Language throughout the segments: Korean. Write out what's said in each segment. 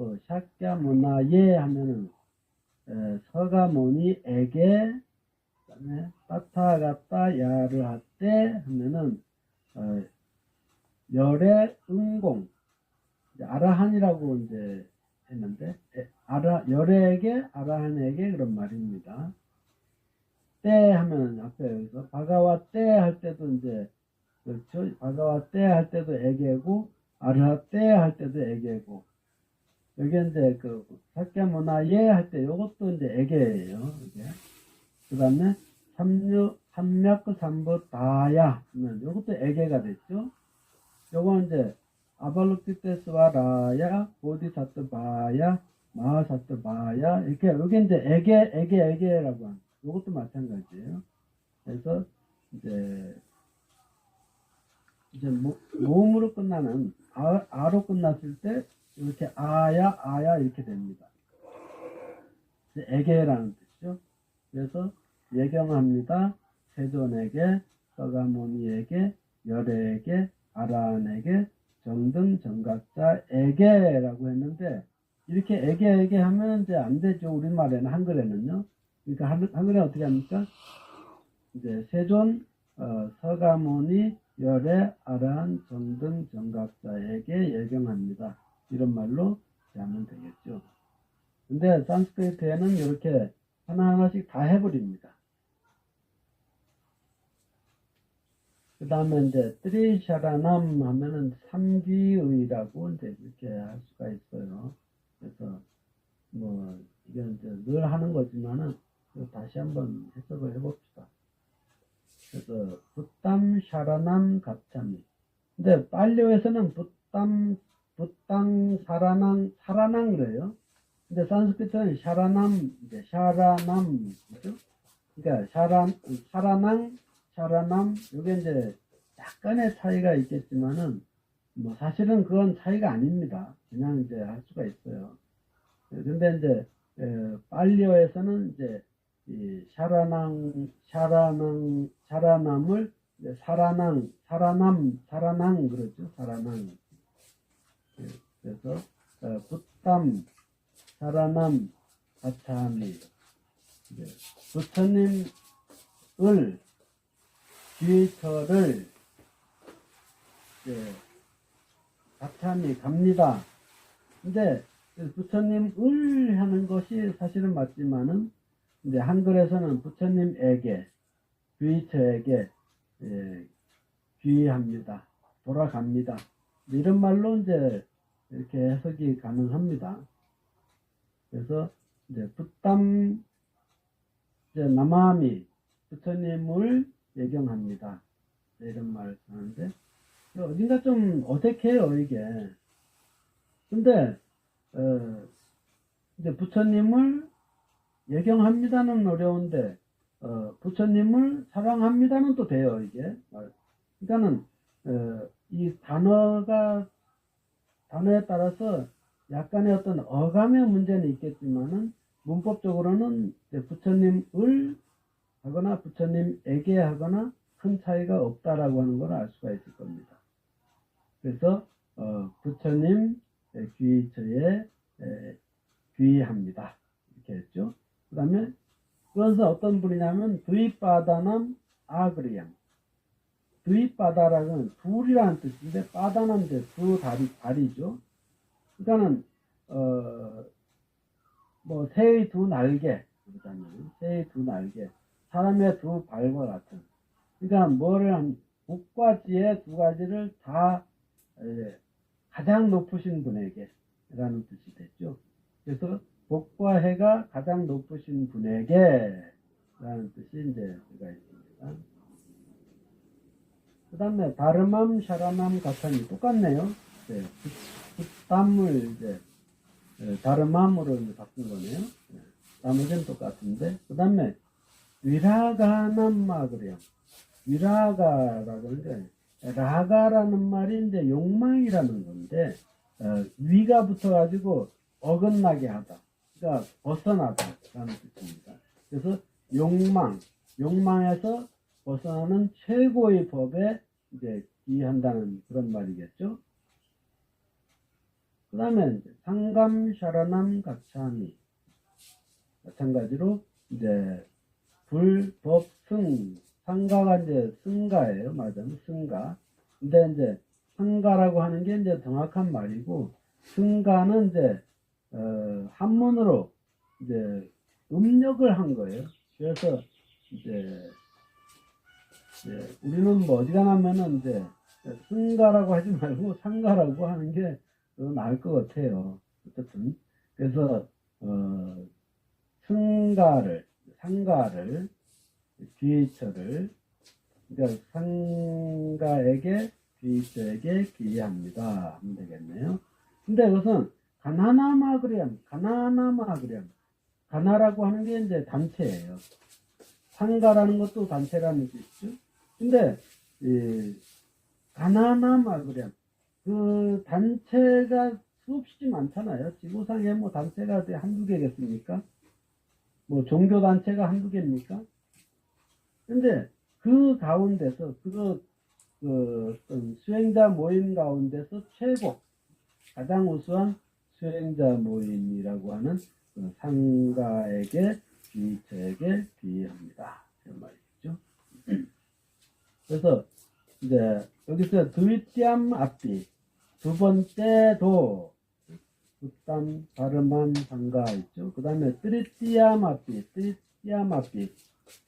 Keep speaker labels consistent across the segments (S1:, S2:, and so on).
S1: 또 샤캬문화예 하면은 서가모니에게, 그다음에 따타가타 야르하테 하면은 열의 응공, 아라한이라고 이제 했는데, 열에게 아라한에게 그런 말입니다. 때 하면 앞에 여기서 바가와 때 할 때도 이제 그렇죠. 바가와 때 할 때도 에게고 아르하 때 할 때도 에게고, 여기 이제 그 사캬문화예 할 때 요것도 이제 에게예요. 이게. 그 다음에 삼맥 삼부 다야 하면 요것도 에게가 됐죠. 요거 이제 아발로티테스와 라야 보디사트바야 마하사트바야 이렇게 여기 이제 에게라고 하는 요것도 마찬가지예요. 그래서 이제 모음으로 끝나는 아로 끝났을 때 이렇게 아야 이렇게 됩니다. 에게라는 뜻이죠. 그래서 예경합니다. 세존에게, 서가모니에게, 열에게, 아라한에게, 정등 정각자에게라고 했는데, 이렇게 에게 하면 이제 안 되죠. 우리말에는, 한글에는요. 그러니까 한글에 어떻게 합니까? 이제 세존, 서가모니, 열에, 아라한, 정등 정각자에게 예경합니다. 이런 말로 하면 되겠죠. 근데 산스크리트에는 이렇게 하나하나씩 다 해버립니다. 그 다음에 이제 트리샤라남 하면은 삼귀의라고 이제 이렇게 할 수가 있어요. 그래서 뭐 이건 이제 늘 하는 거지만은 다시 한번 해석을 해봅시다. 그래서 붓담 샤라남 갑참이. 근데 빨리어에서는 붓담 사라낭 그래요. 근데 산스크리트는 샤라남, 이제 샤라남, 그죠? 그러니까 샤라남, 요게 이제 약간의 차이가 있겠지만은, 뭐 사실은 그건 차이가 아닙니다. 그냥 이제 할 수가 있어요. 근데 이제, 빨리어에서는 이제, 이 샤라남을, 이제 사라남, 그러죠. 사라남. 그래서, 붓담, 사라남, 가차미. 부처님을, 뒤처를, 가차미 갑니다. 근데, 부처님을 하는 것이 사실은 맞지만은, 이제 한글에서는 부처님에게, 뒤처에게, 귀합니다. 돌아갑니다. 이런 말로 이제, 이렇게 해석이 가능합니다. 그래서 이제 붓담 이제 나마미 부처님을 예경합니다. 이런 말을 하는데 어딘가 좀 어색해요 이게. 근데 이제 부처님을 예경합니다는 어려운데 부처님을 사랑합니다는 또 돼요 이게. 그러니까는 이 단어에 따라서 약간의 어떤 어감의 문제는 있겠지만은 문법적으로는 부처님을 하거나 부처님에게 하거나 큰 차이가 없다라고 하는 걸 알 수가 있을 겁니다. 그래서 부처님 귀처에 귀합니다. 이렇게 했죠. 그 다음에 그것은 어떤 분이냐면 두이바다남 아그리양. 두이바다라는 둘이라는 뜻인데 바다는 이제 두 다리죠. 그러니까는 뭐 새의 두 날개, 그러잖아요. 새의 두 날개, 사람의 두 발과 같은. 그러니까 뭐를 한 복과 지혜 두 가지를 다 가장 높으신 분에게 라는 뜻이 됐죠. 그래서 복과 해가 가장 높으신 분에게 라는 뜻이 이제 들어가 있습니다. 그 다음에 다르맘 샤라맘 가찬이 똑같네요. 네. 붓담을 이제 다르맘으로 이제 바꾼 거네요. 나머지는 똑같은데. 그 다음에 위라가남마 그래요. 위라가라고 하는데 라가라는 말이 이제 욕망이라는 건데 위가 붙어가지고 어긋나게 하다. 그러니까 벗어나다라는 뜻입니다. 그래서 욕망에서 벗어나는 최고의 법에 이제 기한다는 그런 말이겠죠. 그 다음에 상감 샤라남 가차미. 마찬가지로 이제 불법승. 상가가 이제 승가예요. 맞아요. 승가. 근데 이제 상가라고 하는 게 이제 정확한 말이고, 승가는 이제, 한문으로 이제 음력을 한 거예요. 그래서 이제 우리는 뭐 어디가 나면은 이제 승가라고 하지 말고 상가라고 하는 게 더 나을 것 같아요. 어쨌든. 그래서, 상가를, 귀처를, 그러니까 상가에게, 귀처에게 귀합니다. 하면 되겠네요. 근데 이것은 가나라고 하는 게 이제 단체예요. 상가라는 것도 단체라는 뜻이죠. 근데, 가나나마그램, 그 단체가 수없이 많잖아요. 지구상에 뭐 단체가 한두 개겠습니까? 뭐 종교 단체가 한두 개입니까? 근데 그 가운데서 그 어떤 수행자 모임 가운데서 가장 우수한 수행자 모임이라고 하는 그 상가에게 귀처에게 귀합니다. 이런 말이죠. 그래서 이제 여기서 드위띠암 앞뒤 두 번째도 붓담 바르만 상가 있죠. 그 다음에 뜨리띠암 앞뒤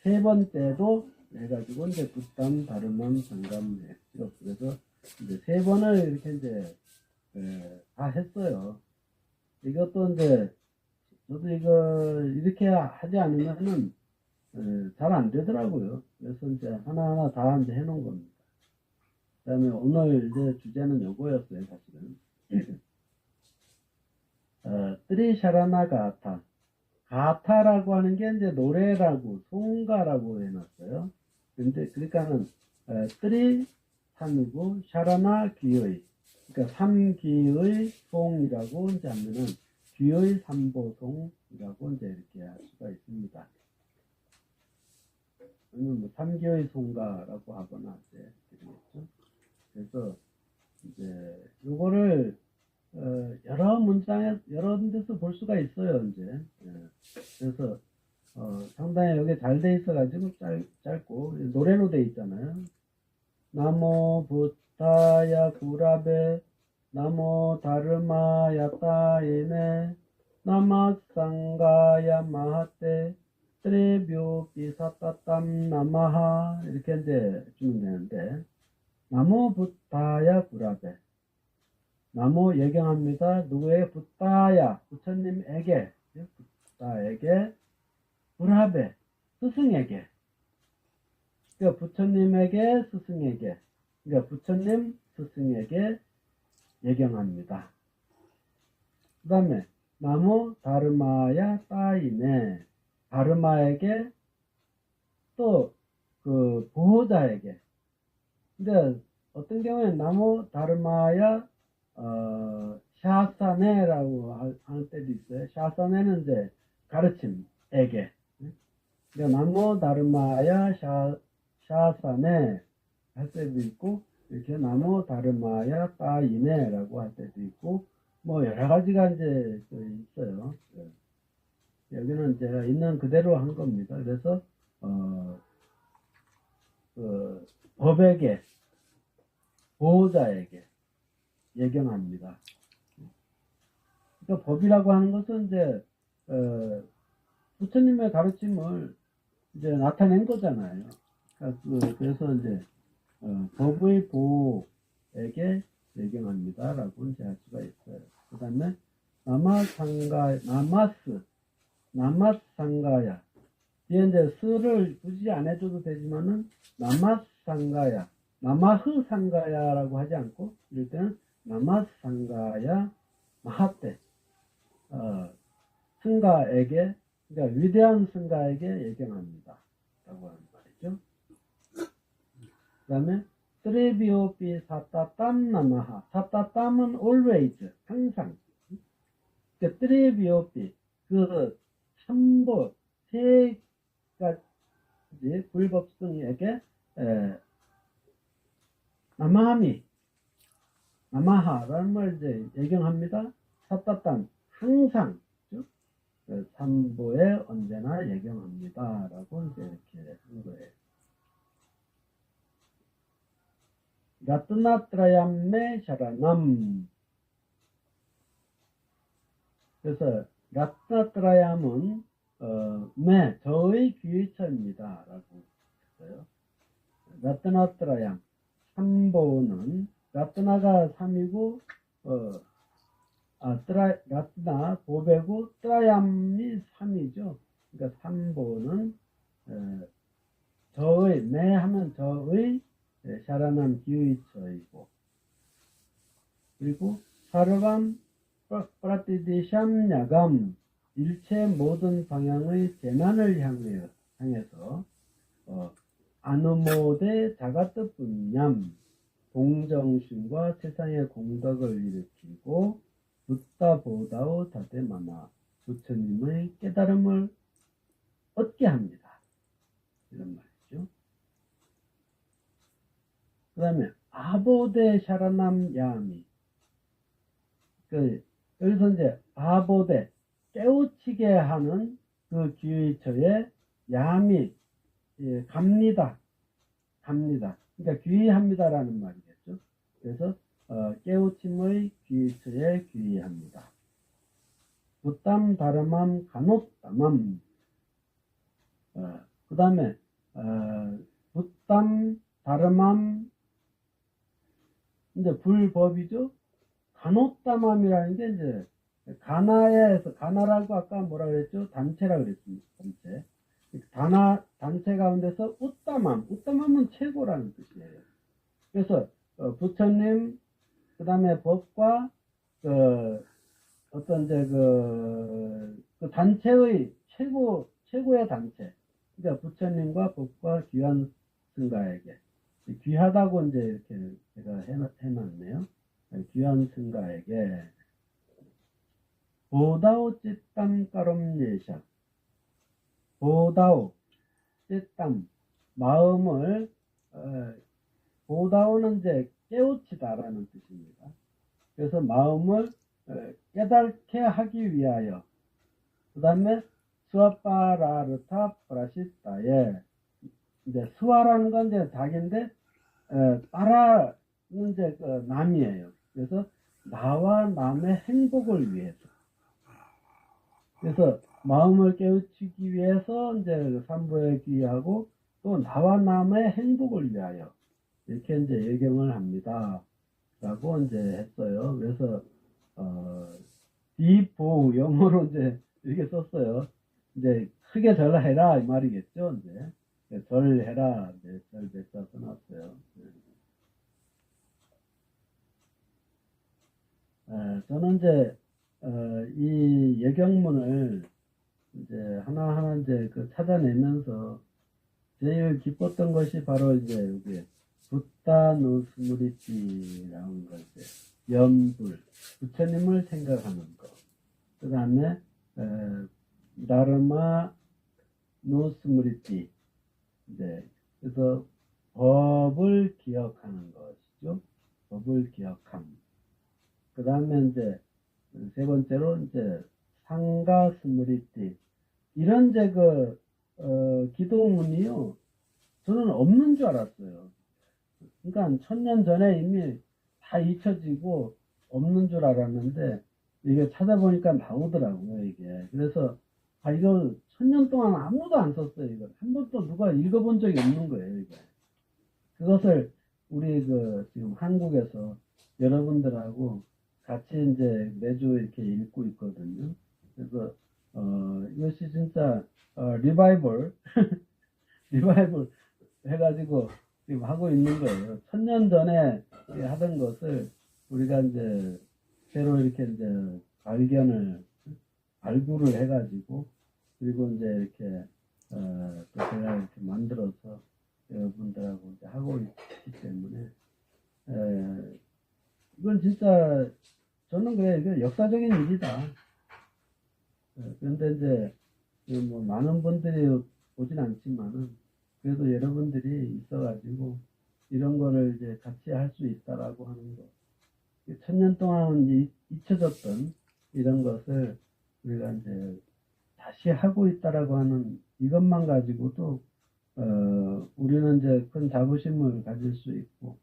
S1: 세 번째도 해가지고 이제 붓담 바르만 상감 했죠. 그래서 이제 세 번을 이렇게 이제 다 했어요. 이것도 이제 저도 이거 이렇게 하지 않으면은 잘 안 되더라고요. 그래서 이제 하나하나 다 이제 해놓은 겁니다. 그 다음에 오늘 이제 주제는 요거였어요, 사실은. 트리샤라나 가타라고 하는 게 이제 노래라고, 송가라고 해놨어요. 근데, 그러니까는, 트리, 산이고, 샤라나, 귀의. 그러니까, 삼귀의 송이라고 이제 하면은, 귀의 삼보송이라고 이제 이렇게 할 수가 있습니다. 아니면 뭐, 삼귀의 송가라고 하거나, 이제, 되겠죠. 그래서, 이제, 요거를, 여러 문장에, 여러 데서 볼 수가 있어요, 이제. 그래서, 상당히 여기 잘 돼 있어가지고 짧고, 노래로 돼 있잖아요. 나모 부타야 구라베, 나모 다르마야 따이네, 나마상가야 마하테, 트레뷰 비사타땀 나마하, 이렇게 이제 주면 되는데, 나모 부타야 구라베. 나무 예경합니다. 누구에게? 붓다야, 부처님에게, 붓다에게, 불합에, 스승에게. 그러니까 부처님에게, 스승에게. 그러니까 부처님, 스승에게 예경합니다. 그 다음에, 나무 다르마야 따이네. 다르마에게, 또, 그, 보호자에게. 근데, 어떤 경우에는 나무 다르마야 샤사네라고 하는 때도 있어요. 샤사네는 이제 가르침에게. 그러니까 나모 다르마야 샤사네 할 때도 있고, 이렇게 나모 다르마야 따이네라고 할 때도 있고, 뭐 여러 가지가 이제 있어요. 여기는 제가 있는 그대로 한 겁니다. 그래서 법에게, 보호자에게 예경합니다. 그러니까 법이라고 하는 것은 이제 부처님의 가르침을 이제 나타낸 거잖아요. 그래서 이제 법의 보호에게 예경합니다라고 이제 할 수가 있어요. 그 다음에 나마상가야. 뒤에 이제 스를 굳이 안 해줘도 되지만은 나마상가야, 나마흐상가야라고 하지 않고 이럴 때는 나마상가야 마하테, 승가에게, 그러니까 위대한 승가에게 예경합니다 라고 하는 말이죠. 그 다음에 트레비오피 사타땀 나마하. 사타땀은 always, 항상. 그러니까 트레비오피, 그 삼보, 세 가지 불법승에게 나마하미, 나마하라는 말 이제 예경합니다. 사따땅 항상 즉 삼보에 언제나 예경합니다. 라고 이제 이렇게 한 거예요. 라트나트라얌메 샤라남. 그래서 라트나트라얌은 저의 귀의처입니다. 라고 했어요. 라트나트라얌. 삼보는 라트나가 3이고 라트나 보배고 트라얌이 3이죠. 그러니까 삼보는 저의 매 하면 저의 샤라남 기의처이고, 그리고 사르밤 프라티디샴 야감 일체 모든 방향의 재난을 향해서 아누모데 자가트 분냠 동정심과 세상의 공덕을 일으키고 붓다 보다오 다데마나 부처님의 깨달음을 얻게 합니다. 이런 말이죠. 그 다음에 아보데 샤라남 야미. 여기서 이제 아보데 깨우치게 하는 그 귀의처에 야미 갑니다. 그러니까 귀의합니다라는 말이겠죠. 그래서 깨우침의 귀의처에 귀의합니다. 붓담 다름함 간옷담함. 그 다음에 붓담 다름함 이제 불법이죠. 간옷담함이라는 게 이제 가나라고 아까 뭐라 그랬죠? 단체라 그랬습니다. 단체 가운데서 웃담함은 최고라는 뜻이에요. 그래서 부처님 그 다음에 법과 어떤 이제 그 단체의 최고의 단체. 그러니까 부처님과 법과 귀한 승가에게 귀하다고 이제 이렇게 제가 해놨네요. 귀한 승가에게 보다오 찌땀 까롬 예샤. 보다오 찌땀 마음을 보다오는 이제 깨우치다라는 뜻입니다. 그래서 마음을 깨닫게 하기 위하여. 그 다음에 스와파라르타 프라시타에 이제 스와라는 건 이제 닭인데 따라는 이제 남이에요. 그래서 나와 남의 행복을 위해서. 그래서 마음을 깨우치기 위해서 이제 삼보에 귀하고 또 나와 남의 행복을 위하여 이렇게 이제 예경을 합니다. 라고 이제 했어요. 그래서 디보 영어로 이제 이렇게 썼어요. 이제 크게 절해라 이 말이겠죠. 이제 절해라 이제 절 대자 써놨어요. 저는 이제 이 예경문을 이제 하나하나 이제 찾아내면서 제일 기뻤던 것이 바로 이제 여기 붓다누스무리띠라는 거 이제 염불 부처님을 생각하는 것. 그 다음에 다르마 누스무리띠 이제 그래서 법을 기억하는 것이죠. 법을 기억함. 그 다음에 이제 세 번째로 이제 상가 스무리띠 이런 이제 기도문이요. 저는 없는 줄 알았어요. 그러니까 1000년 전에 이미 다 잊혀지고 없는 줄 알았는데 이게 찾아보니까 나오더라고요, 이게. 그래서 이거 1000년 동안 아무도 안 썼어요, 이거. 한 번도 누가 읽어본 적이 없는 거예요, 이게. 그것을 우리 지금 한국에서 여러분들하고 같이 이제 매주 이렇게 읽고 있거든요. 그래서 이것이 진짜 리바이벌 해가지고 지금 하고 있는 거예요. 1000년 전에 하던 것을 우리가 이제 새로 이렇게 이제 발굴을 해가지고 그리고 이제 이렇게 또 제가 이렇게 만들어서 여러분들하고 이제 하고 있기 때문에 이건 진짜 저는 그래 이거 역사적인 일이다. 그런데 이제 뭐 많은 분들이 오진 않지만은 그래도 여러분들이 있어가지고 이런 거를 이제 같이 할 수 있다라고 하는 거. 천년 동안 잊혀졌던 이런 것을 우리가 이제 다시 하고 있다라고 하는 이것만 가지고도 우리는 이제 큰 자부심을 가질 수 있고